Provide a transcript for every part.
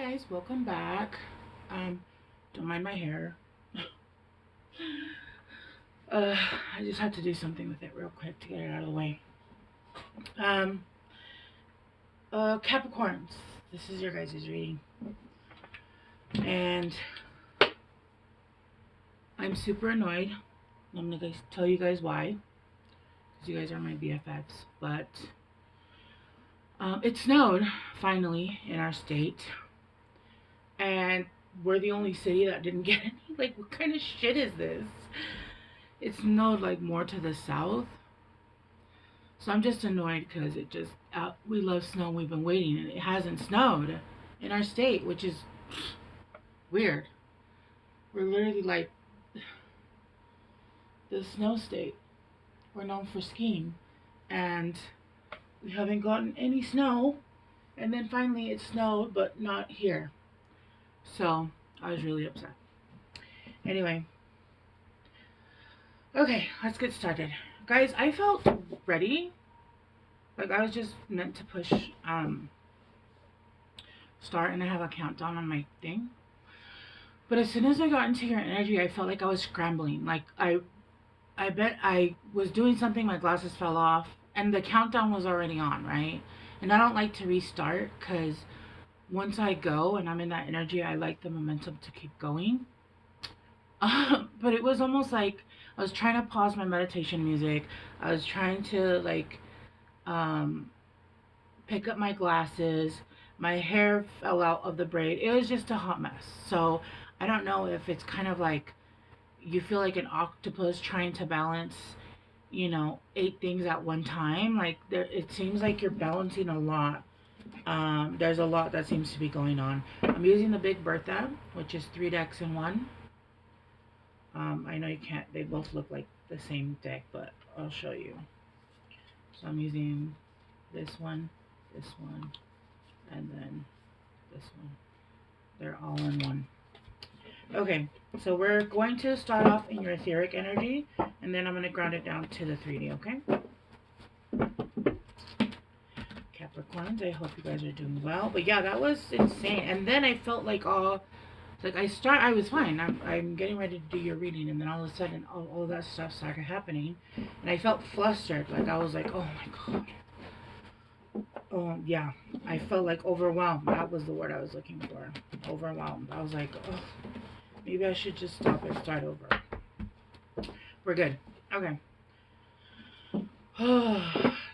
guys, welcome back. Don't mind my hair. I just had to do something with it real quick to get it out of the way. Um, Capricorns, this is your guys' reading. And I'm super annoyed. I'm gonna tell you guys why. Because you guys are my BFFs. But it snowed, finally, in our state. And we're the only city that didn't get any. Like, what kind of shit is this? It snowed like more to the south, so I'm just annoyed because it just we love snow. We've been waiting and it hasn't snowed in our state, which is weird. We're literally like the snow state. We're known for skiing, and we haven't gotten any snow. And then finally it snowed, but not here. So I was really upset. Anyway, okay, let's get started. Guys, I felt ready. Like, I was just meant to push start, and I have a countdown on my thing. But as soon as I got into your energy, I felt like I was scrambling. Like, I bet I was doing something, my glasses fell off, and the countdown was already on, right? And I don't like to restart because once I go and I'm in that energy, I like the momentum to keep going. But it was almost like I was trying to pause my meditation music. I was trying to like pick up my glasses. My hair fell out of the braid. It was just a hot mess. So I don't know if it's kind of like you feel like an octopus trying to balance, 8 things at one time. Like it seems like you're balancing a lot. There's a lot that seems to be going on. I'm using the Big Bertha, which is 3 decks in one. I know you can't, they both look like the same deck, but I'll show you. So I'm using this one, and then this one. They're all in one. Okay, so we're going to start off in your etheric energy, and then I'm going to ground it down to the 3D, okay? Capricorns, I hope you guys are doing well. But yeah, that was insane. And then I felt like I was fine. I'm getting ready to do your reading, and then all of a sudden, all that stuff started happening, and I felt flustered. Like, I was like, oh my god. Yeah, I felt like overwhelmed. That was the word I was looking for. Overwhelmed. I was like, oh, maybe I should just stop and start over. We're good. Okay.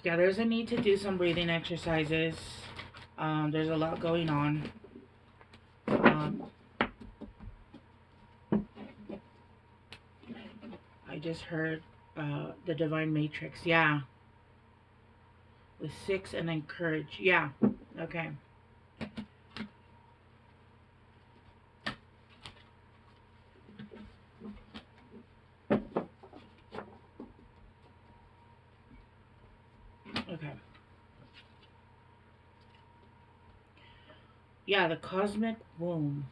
Yeah, there's a need to do some breathing exercises. There's a lot going on. I just heard the Divine Matrix. Yeah. With 6 and then courage. Yeah. Okay. Okay. Yeah, the cosmic womb.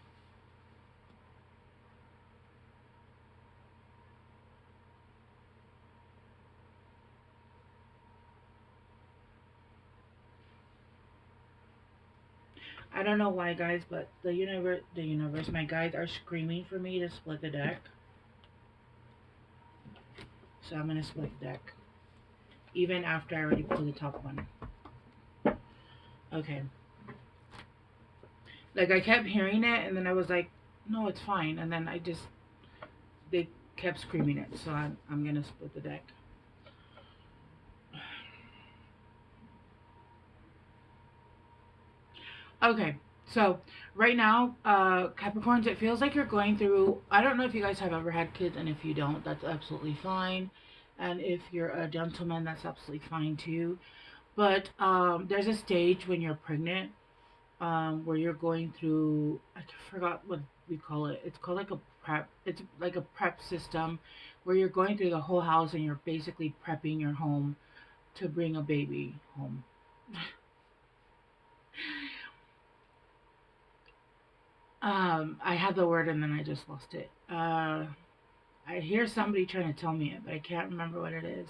I don't know why, guys, but the universe, my guides are screaming for me to split the deck. So I'm gonna split the deck, even after I already pulled the top one. Okay. Like, I kept hearing it, and then I was like, no, it's fine. And then they kept screaming it, so I'm gonna split the deck. Okay, so right now, Capricorns, it feels like you're going through, I don't know if you guys have ever had kids, and if you don't, that's absolutely fine. And if you're a gentleman, that's absolutely fine too. But there's a stage when you're pregnant, where you're going through, I forgot what we call it. It's called like a prep. It's like a prep system where you're going through the whole house and you're basically prepping your home to bring a baby home. I had the word and then I just lost it. I hear somebody trying to tell me it, but I can't remember what it is.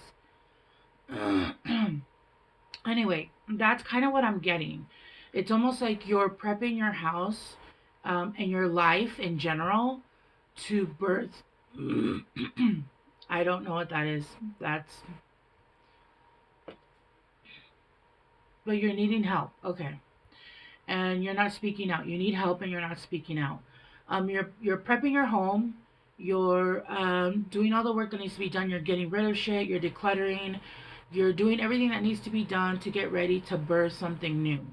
Anyway, that's kind of what I'm getting. It's almost like you're prepping your house and your life in general to birth. I don't know what that is. That's, but you're needing help. Okay. And you're not speaking out. You need help and you're not speaking out. You're prepping your home. You're doing all the work that needs to be done. You're getting rid of shit. You're decluttering. You're doing everything that needs to be done to get ready to birth something new,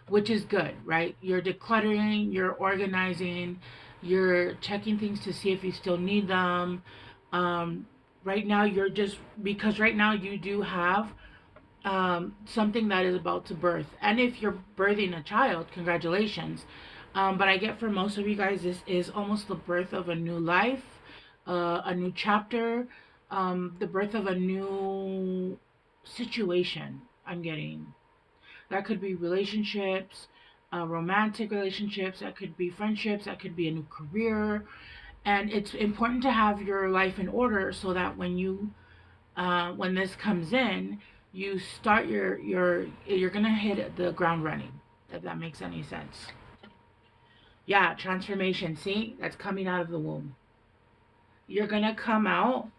which is good, right? You're decluttering. You're organizing. You're checking things to see if you still need them. Um, right now, you're just because right now you do have something that is about to birth. And if you're birthing a child, congratulations. But I get for most of you guys, this is almost the birth of a new life, a new chapter, the birth of a new situation. I'm getting that could be relationships, romantic relationships, that could be friendships, that could be a new career. And it's important to have your life in order so that when this comes in, you start you're gonna hit the ground running, if that makes any sense. Yeah, transformation. See, that's coming out of the womb. You're gonna come out.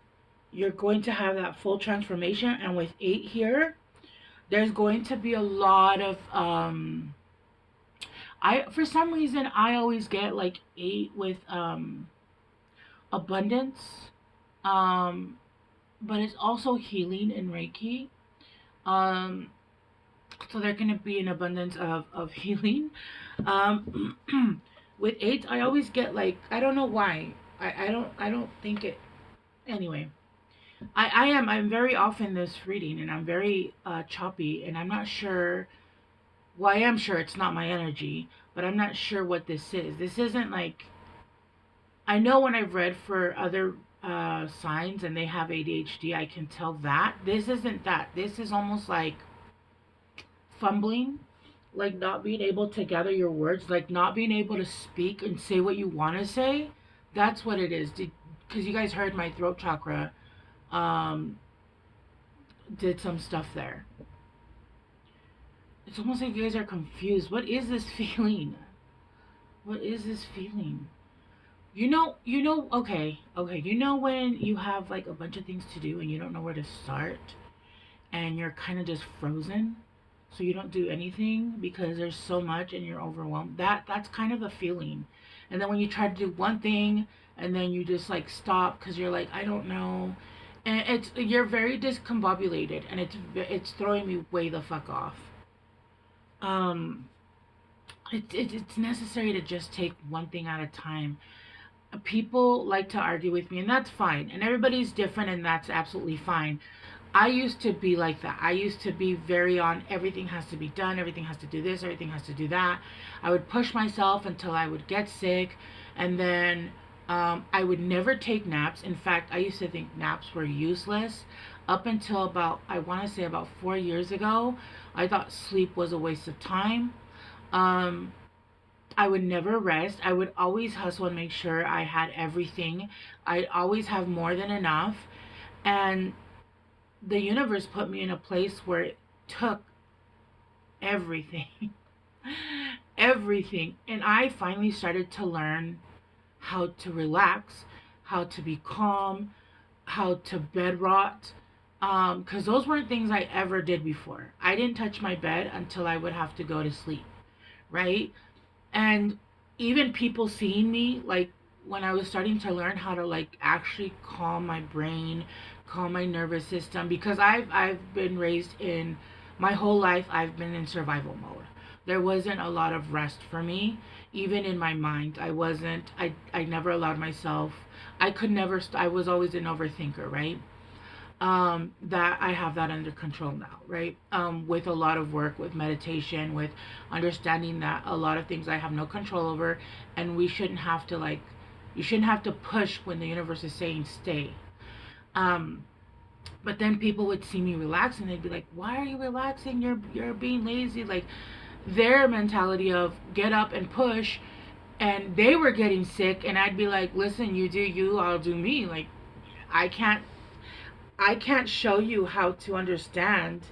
You're going to have that full transformation, and with 8 here, there's going to be a lot of I for some reason I always get like 8 with abundance, um, but it's also healing in Reiki. Um, so there can be an abundance of healing. Um, with 8, I always get like I don't know why. I don't think it anyway. I'm very off in this reading and I'm very choppy and I'm not sure. Well, I am sure it's not my energy, but I'm not sure what this is. This isn't like I know when I've read for other signs and they have ADHD, I can tell that this isn't that. This is almost like fumbling, like not being able to gather your words, like not being able to speak and say what you want to say. That's what it is. Because you guys heard my throat chakra um, did some stuff there. It's almost like you guys are confused. What is this feeling? What is this feeling? Okay. You know when you have like a bunch of things to do and you don't know where to start and you're kind of just frozen? So you don't do anything because there's so much and you're overwhelmed. That's kind of a feeling. And then when you try to do one thing and then you just like stop because you're like I don't know, and you're very discombobulated and it's throwing me way the fuck off. Um, it's necessary to just take one thing at a time. People like to argue with me, and that's fine. And everybody's different, and that's absolutely fine. I used to be like that. I used to be very on everything has to be done, everything has to do this, everything has to do that. I would push myself until I would get sick, and then I would never take naps. In fact, I used to think naps were useless up until about, I want to say about 4 years ago. I thought sleep was a waste of time. Um, I would never rest. I would always hustle and make sure I had everything. I'd always have more than enough. And the universe put me in a place where it took everything. Everything. And I finally started to learn how to relax, how to be calm, how to bed rot. Because those weren't things I ever did before. I didn't touch my bed until I would have to go to sleep, right? And even people seeing me, like when I was starting to learn how to like actually calm my brain, calm my nervous system, because I've been raised in my whole life I've been in survival mode. There wasn't a lot of rest for me, even in my mind. I never allowed myself. I could never. I was always an overthinker, right? That I have that under control now, right? With a lot of work, with meditation, with understanding that a lot of things I have no control over, and we shouldn't have to like, you shouldn't have to push when the universe is saying stay. Um, but then people would see me relax and they'd be like, "Why are you relaxing? You're being lazy." Like their mentality of get up and push, and they were getting sick, and I'd be like, "Listen, you do you, I'll do me." Like I can't I can't show you how to understand.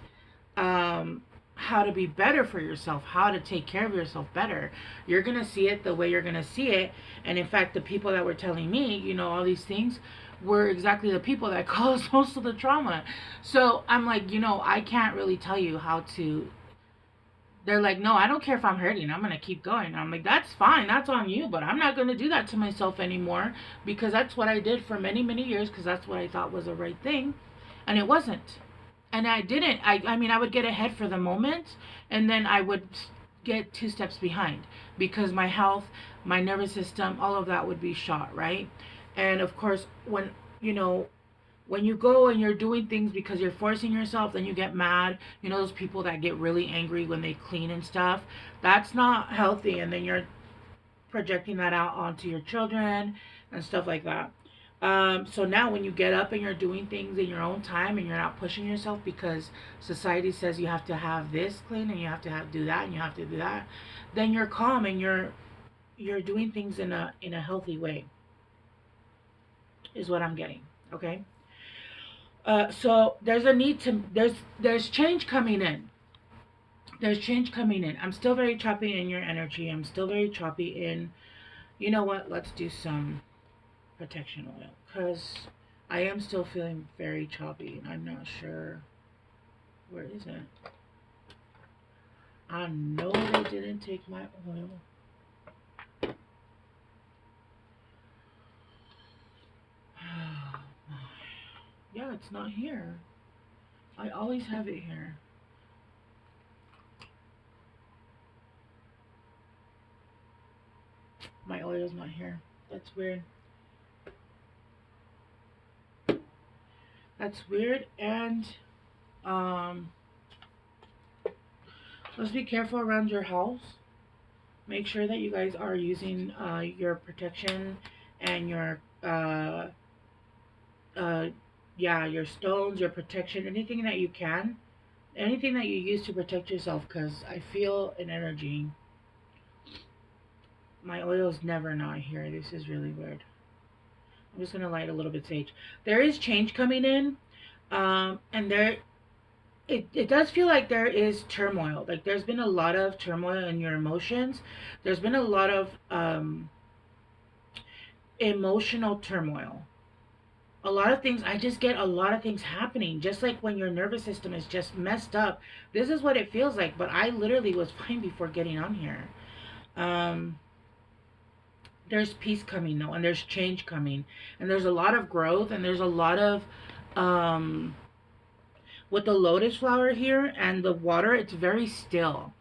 Um, how to be better for yourself, how to take care of yourself better. You're going to see it the way you're going to see it. And in fact, the people that were telling me, you know, all these things were exactly the people that caused most of the trauma. So I'm like, you know, I can't really tell you how to. They're like, no, I don't care if I'm hurting. I'm going to keep going. I'm like, that's fine. That's on you. But I'm not going to do that to myself anymore, because that's what I did for many, many years, because that's what I thought was the right thing. And it wasn't. And I didn't. I mean, I would get ahead for the moment, and then I would get two steps behind, because my health, my nervous system, all of that would be shot, right? And of course, when, you know, when you go and you're doing things because you're forcing yourself, then you get mad. You know, those people that get really angry when they clean and stuff. That's not healthy. And then you're projecting that out onto your children and stuff like that. So now when you get up and you're doing things in your own time and you're not pushing yourself because society says you have to have this clean and you have to do that and you have to do that, then you're calm and you're doing things in a healthy way, is what I'm getting. Okay. So there's a need to there's change coming in. There's change coming in. I'm still very choppy in your energy. I'm still very choppy in. You know what? Let's do some protection oil, because I am still feeling very choppy and I'm not sure where is it. I know they didn't take my oil. Yeah, it's not here. I always have it here. My oil's not here. That's weird. That's weird. And let's be careful around your house. Make sure that you guys are using your protection and your yeah, your stones, your protection, anything that you can, anything that you use to protect yourself. Because I feel an energy. My oil's never not here. This is really weird. I'm just gonna light a little bit sage. There is change coming in, and it does feel like there is turmoil. Like there's been a lot of turmoil in your emotions. There's been a lot of emotional turmoil. A lot of things, I just get a lot of things happening. Just like when your nervous system is just messed up. This is what it feels like. But I literally was fine before getting on here. There's peace coming though, and there's change coming, and there's a lot of growth, and there's a lot of with the lotus flower here and the water, it's very still.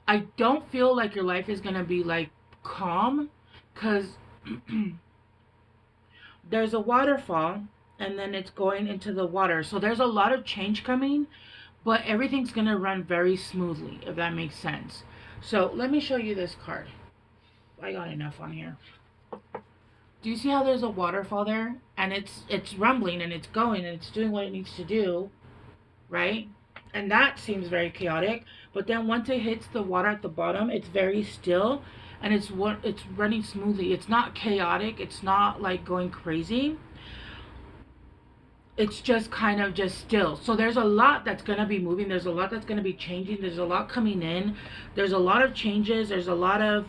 I don't feel like your life is gonna be like calm, because there's a waterfall and then it's going into the water, so there's a lot of change coming, but everything's gonna run very smoothly, if that makes sense. So let me show you this card. I got enough on here. Do you see how there's a waterfall there? And it's rumbling and it's going and it's doing what it needs to do, right? And that seems very chaotic. But then once it hits the water at the bottom, it's very still and it's running smoothly. It's not chaotic. It's not like going crazy. It's just kind of just still. So there's a lot that's going to be moving. There's a lot that's going to be changing. There's a lot coming in. There's a lot of changes. There's a lot of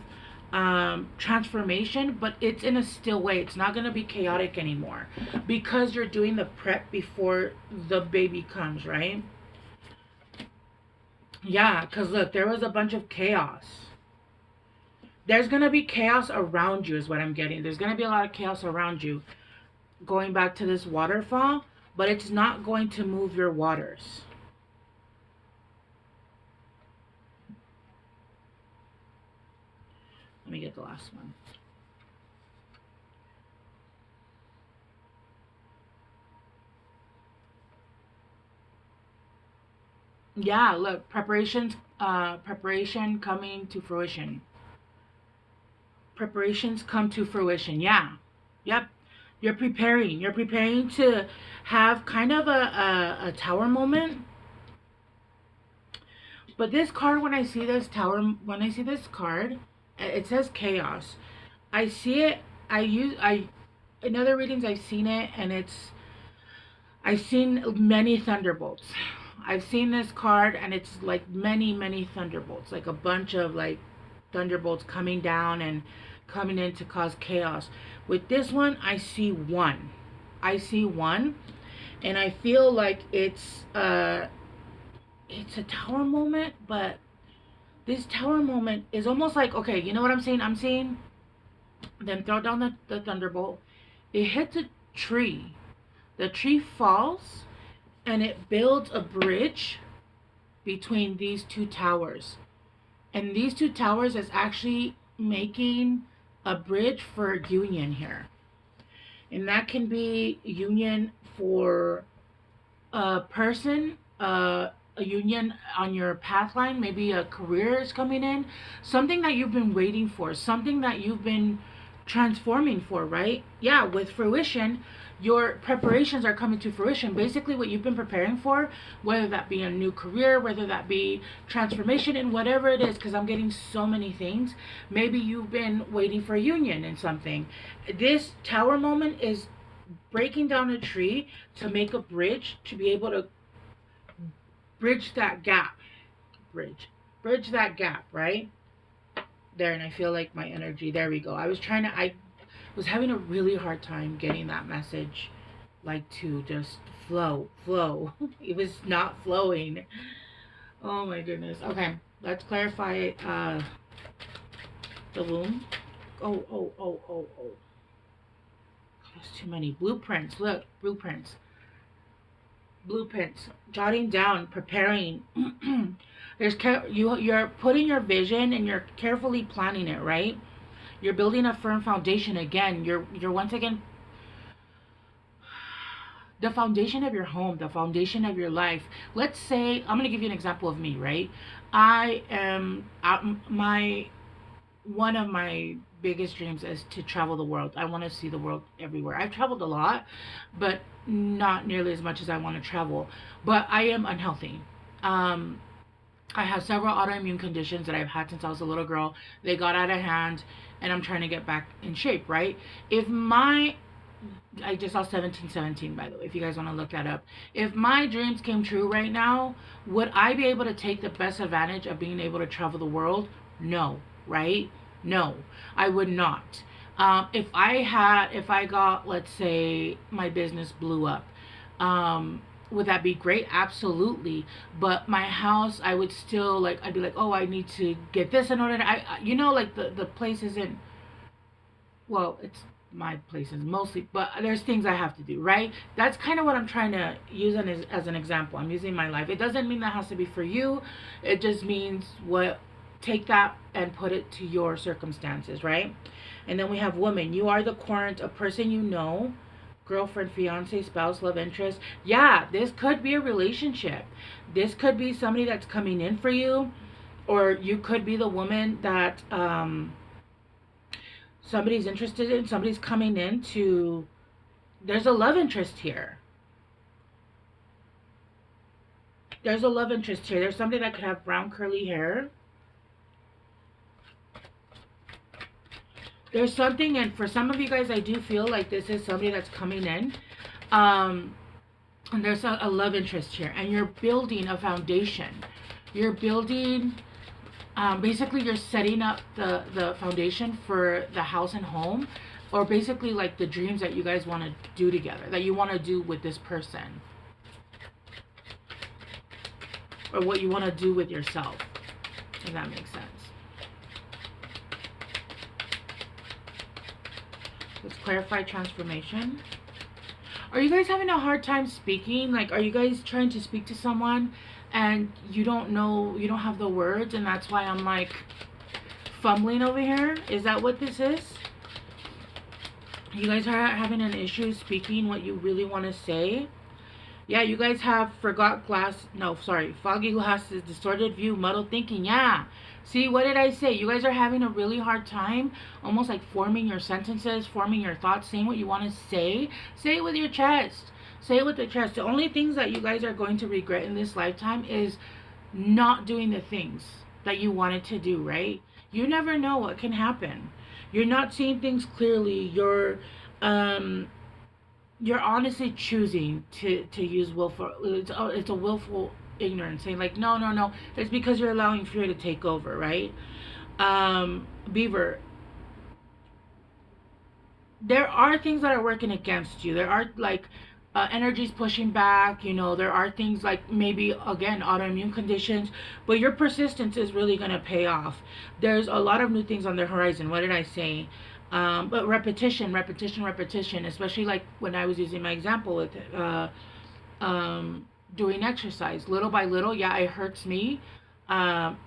transformation, but it's in a still way. It's not going to be chaotic anymore, because you're doing the prep before the baby comes, right? Yeah, because look, there was a bunch of chaos. There's going to be chaos around you, is what I'm getting. There's going to be a lot of chaos around you, going back to this waterfall, but it's not going to move your waters. Let me get the last one. Yeah, look, preparation coming to fruition. Preparations come to fruition. Yeah. Yep. You're preparing. You're preparing to have kind of a tower moment. But this card, when I see this card, it says chaos. I see it. In other readings I've seen it, and I've seen many thunderbolts. I've seen this card, and it's like many, many thunderbolts, like a bunch of like thunderbolts coming down and coming in to cause chaos. With this one, I see one. I see one, and I feel like it's a tower moment, but this tower moment is almost like, okay, you know what I'm saying? I'm seeing them throw down the thunderbolt. It hits a tree. The tree falls, and it builds a bridge between these two towers. And these two towers is actually making a bridge for union here. And that can be union for a person, a union on your path line, maybe a career is coming in, something that you've been waiting for, something that you've been transforming for, right? Yeah, with fruition, your preparations are coming to fruition. Basically, what you've been preparing for, whether that be a new career, whether that be transformation in whatever it is, because I'm getting so many things. Maybe you've been waiting for a union in something. This tower moment is breaking down a tree to make a bridge to be able to bridge that gap. Bridge that gap, right? There, and I feel like my energy, there we go. I was having a really hard time getting that message, like, to just flow. It was not flowing. Oh my goodness. Okay, let's clarify the womb. Oh. There's too many blueprints. Look, blueprints, jotting down, preparing. You're putting your vision, and you're carefully planning it, right? You're building a firm foundation. Again, you're once again the foundation of your home, the foundation of your life. Let's say, I'm going to give you an example of me, right? I am my one of my biggest dreams is to travel the world. I want to see the world everywhere. I've traveled a lot, but not nearly as much as I want to travel. But I am unhealthy. I have several autoimmune conditions that I've had since I was a little girl. They got out of hand, and I'm trying to get back in shape, right? I just saw 1717, by the way, if you guys want to look that up. If my dreams came true right now, would I be able to take the best advantage of being able to travel the world? No, right? No, I would not. If I got, let's say, my business blew up, would that be great? Absolutely. But my house, I would still, like, I'd be like, oh, I need to get this in order to, like, the place isn't, well, it's my place is mostly, but there's things I have to do, right? That's kind of what I'm trying to use as an example. I'm using my life. It doesn't mean that has to be for you. It just means take that and put it to your circumstances, right? And then we have woman. You are the current, a person you know, girlfriend, fiance, spouse, love interest. Yeah, this could be a relationship. This could be somebody that's coming in for you, or you could be the woman that somebody's interested in, somebody's coming in to, there's a love interest here. There's a love interest here. There's somebody that could have brown curly hair. There's something, and for some of you guys, I do feel like this is somebody that's coming in. And there's a love interest here. And you're building a foundation. You're building, basically you're setting up the foundation for the house and home. Or basically like the dreams that you guys want to do together. That you want to do with this person. Or what you want to do with yourself. If that makes sense. Let's clarify transformation. Are you guys having a hard time speaking? Like, are you guys trying to speak to someone and you don't know, you don't have the words, and that's why I'm like fumbling over here? Is that what this is? You guys are having an issue speaking what you really want to say? Yeah, you guys have foggy glasses, distorted view, muddled thinking. Yeah. See, what did I say? You guys are having a really hard time almost like forming your sentences, forming your thoughts, saying what you want to say. Say it with your chest. Say it with the chest. The only things that you guys are going to regret in this lifetime is not doing the things that you wanted to do, right? You never know what can happen. You're not seeing things clearly. You're honestly choosing to use willful. It's a willful ignorance, saying like, no, no, no, it's because you're allowing fear to take over, right? Beaver, there are things that are working against you. There are like energies pushing back. You know, there are things like maybe again autoimmune conditions, but your persistence is really gonna pay off. There's a lot of new things on the horizon. What did I say? But repetition, repetition, repetition. Especially like when I was using my example with doing exercise, little by little. Yeah, it hurts me. Um,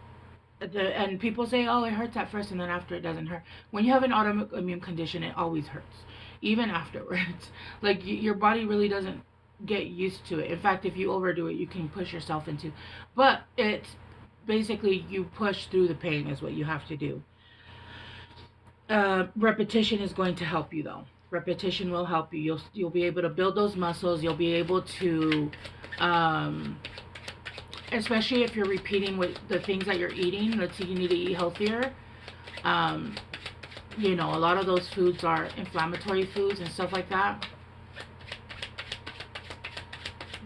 and people say, oh, it hurts at first and then after it doesn't hurt. When you have an autoimmune condition, it always hurts, even afterwards. Like your body really doesn't get used to it. In fact, if you overdo it, you can push yourself into. But it's basically you push through the pain is what you have to do. Repetition is going to help you though. Repetition will help you. You'll be able to build those muscles. You'll be able to especially if you're repeating with the things that you're eating. Let's say you need to eat healthier. Um, you know, a lot of those foods are inflammatory foods and stuff like that.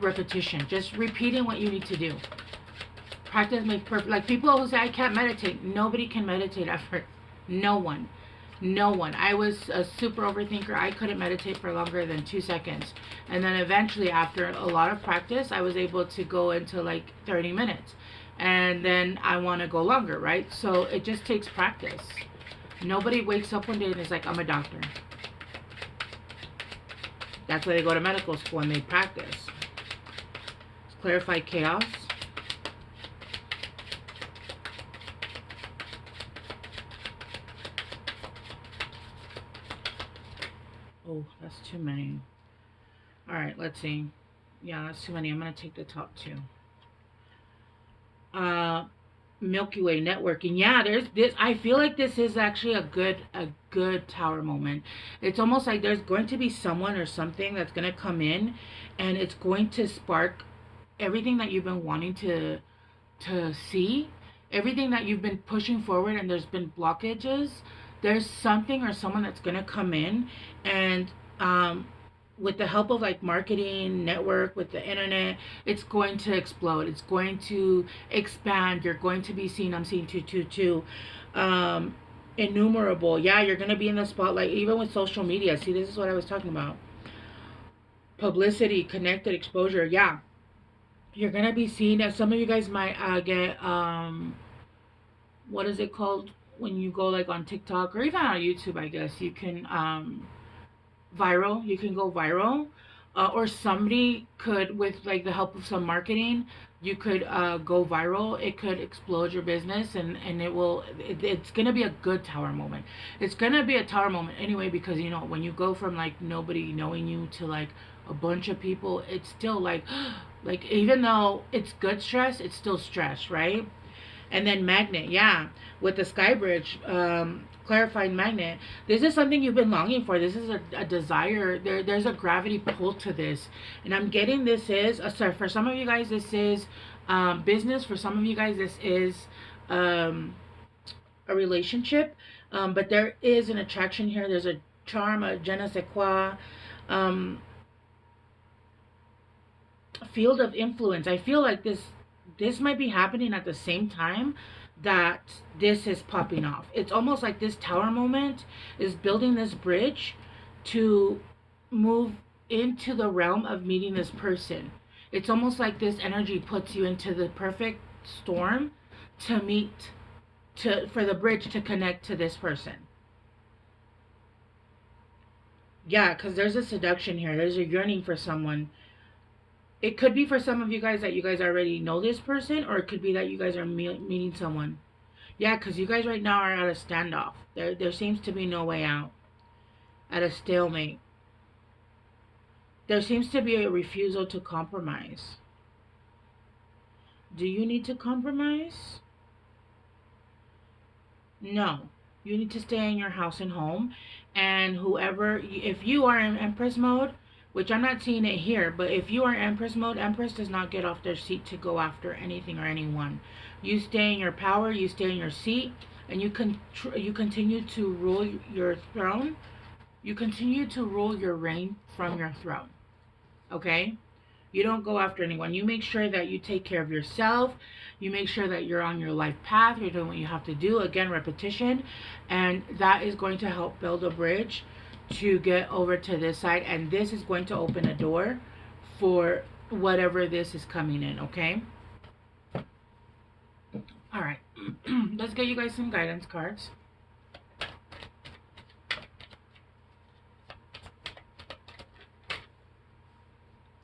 Repetition, just repeating what you need to do. Practice makes perfect. Like people who say I can't meditate, nobody can meditate at first. No one. No one. I was a super overthinker. I couldn't meditate for longer than 2 seconds. And then eventually, after a lot of practice, I was able to go into like 30 minutes. And then I want to go longer, right? So it just takes practice. Nobody wakes up one day and is like, I'm a doctor. That's why they go to medical school and they practice. Clarify chaos. Oh, that's too many. All right, let's see. Yeah, that's too many. I'm going to take the top two. Milky Way networking. Yeah, there's this. I feel like this is actually a good tower moment. It's almost like there's going to be someone or something that's going to come in and it's going to spark everything that you've been wanting to see, everything that you've been pushing forward and there's been blockages. There's something or someone that's going to come in and with the help of like marketing network with the internet, it's going to explode, it's going to expand, you're going to be seen. I'm seeing 222, innumerable. Yeah, you're going to be in the spotlight even with social media. See, this is what I was talking about. Publicity, connected, exposure. Yeah, you're going to be seen. As some of you guys might get what is it called when you go like on TikTok or even on YouTube, I guess you can viral. You can go viral, or somebody could, with like the help of some marketing, you could go viral. It could explode your business, and it's gonna be a good tower moment. It's gonna be a tower moment anyway, because you know when you go from like nobody knowing you to like a bunch of people, it's still like like even though it's good stress, it's still stress, right? And then magnet, yeah, with the sky bridge, clarifying magnet. This is something you've been longing for. This is a desire. There's a gravity pull to this, and I'm getting this is sorry, for some of you guys this is business. For some of you guys this is a relationship, but there is an attraction here. There's a charm, a je ne sais quoi, field of influence. I feel like this might be happening at the same time that this is popping off. It's almost like this tower moment is building this bridge to move into the realm of meeting this person. It's almost like this energy puts you into the perfect storm to meet, for the bridge to connect to this person. Yeah, because there's a seduction here. There's a yearning for someone. It could be for some of you guys that you guys already know this person, or it could be that you guys are meeting someone. Yeah, because you guys right now are at a standoff. There seems to be no way out. At a stalemate. There seems to be a refusal to compromise. Do you need to compromise? No. You need to stay in your house and home. And whoever, if you are in Empress mode, which I'm not seeing it here, but if you are Empress mode, Empress does not get off their seat to go after anything or anyone. You stay in your power, you stay in your seat, and you continue to rule your throne. You continue to rule your reign from your throne. Okay? You don't go after anyone. You make sure that you take care of yourself. You make sure that you're on your life path. You're doing what you have to do. Again, repetition. And that is going to help build a bridge to get over to this side. And this is going to open a door for whatever this is coming in, okay? All right. Let's get you guys some guidance cards.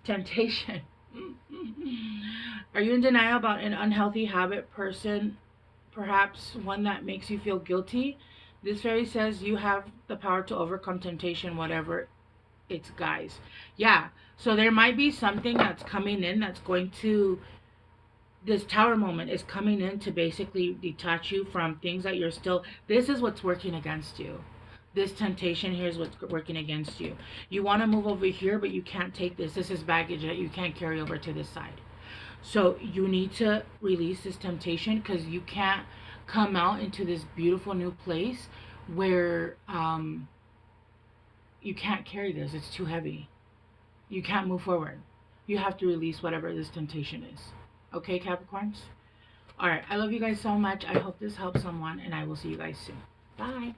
Temptation. Are you in denial about an unhealthy habit, person, perhaps one that makes you feel guilty? This fairy says you have the power to overcome temptation, whatever it's, guys. Yeah, so there might be something that's coming in that's going to, this tower moment is coming in to basically detach you from things that you're still, this is what's working against you. This temptation here is what's working against you. You want to move over here, but you can't take this. This is baggage that you can't carry over to this side. So you need to release this temptation, because you can't come out into this beautiful new place where you can't carry this. It's too heavy. You can't move forward. You have to release whatever this temptation is. Okay, Capricorns? All right. I love you guys so much. I hope this helps someone, and I will see you guys soon. Bye.